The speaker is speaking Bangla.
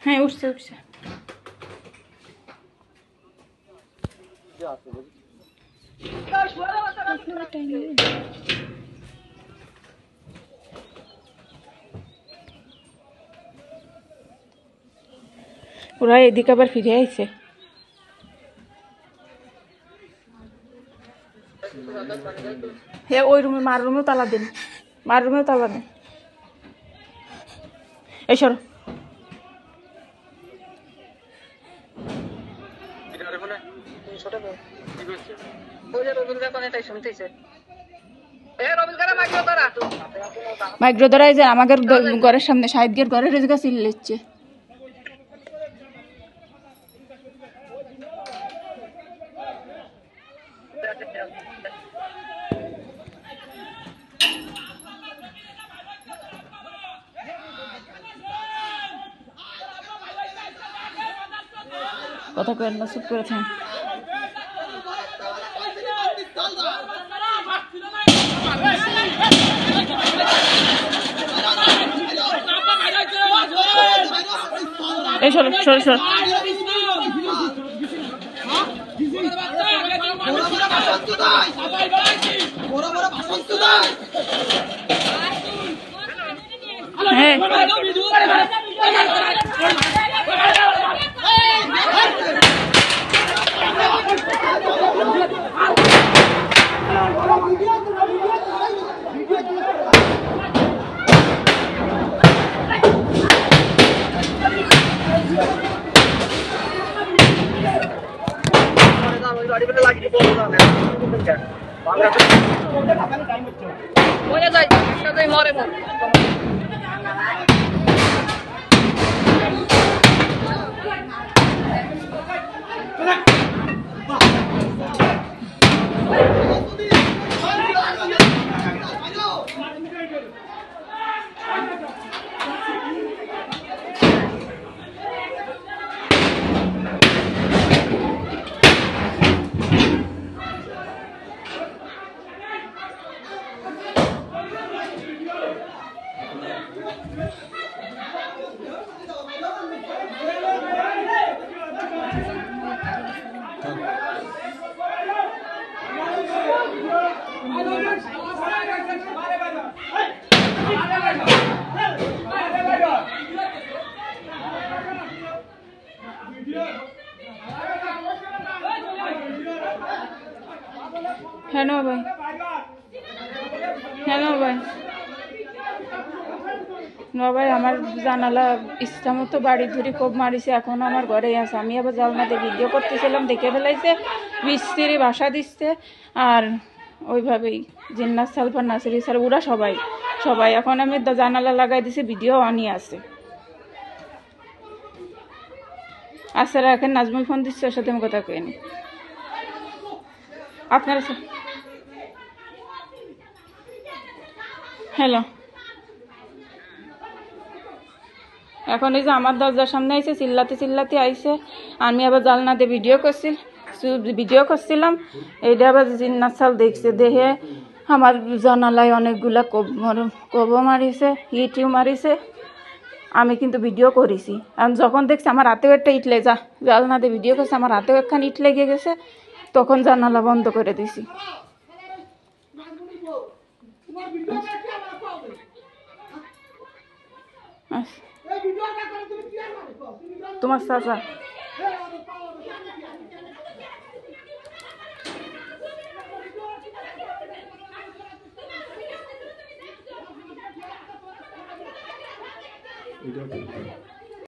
হ্যাঁ উঠছে উঠছে। ওরা এদিকে আবার ফিরে আইছে। হ্যাঁ ওই রুমে মার রুমেও তালা দিন, মার রুমেও তালা দিন। এই সরো। মাইক্রো ধরাই যে আমাদের ঘরের সামনে সাহিদগের ঘরের এদিকে চিল্লাচ্ছে। কথা কেন না, চুপ করে থাক। এই সরো সরো সরো। হ্যাঁ হ্যালো ভাই, হ্যালো ভাই। না ভাই আমার জানালা ইচ্ছা মতো বাড়ি ধরে খুব মারিছে, এখন আমার ঘরে আছে। আমি আবার জালনাতে ভিডিও করতেছিলাম, দেখে ফেলাইছে, মিস্ত্রি বাসা দিচ্ছে। আর ওইভাবেই জিন্নাত সালফার নাসিরি স্যার ওরা সবাই সবাই এখন আমি জানালা লাগাই দিছি, ভিডিও অনই আছে। আচ্ছা রাখেন, নাজমুল ফোন দিচ্ছে, ওর সাথে আমি কথা কইনি। আপনারা হ্যালো, এখন এই যে আমার দরজার সামনে আইছে, চিল্লাতে চিল্লাতে আইছে। আমি আবার জালনাতে ভিডিও করছিলাম, এইটা আবার জিন্নাত সাল দেখছে, দেখে আমার জানালায় অনেকগুলা কবো মারিছে, ইটিও মারিছে। আমি কিন্তু ভিডিও করেছি, আর যখন দেখছি আমার হাতেও একটা ইট লেগে জালনাতে ভিডিও করছে, আমার হাতেও একখান ইট লেগে গেছে, তখন জানালা বন্ধ করে দিছি। তোমার চাচা Video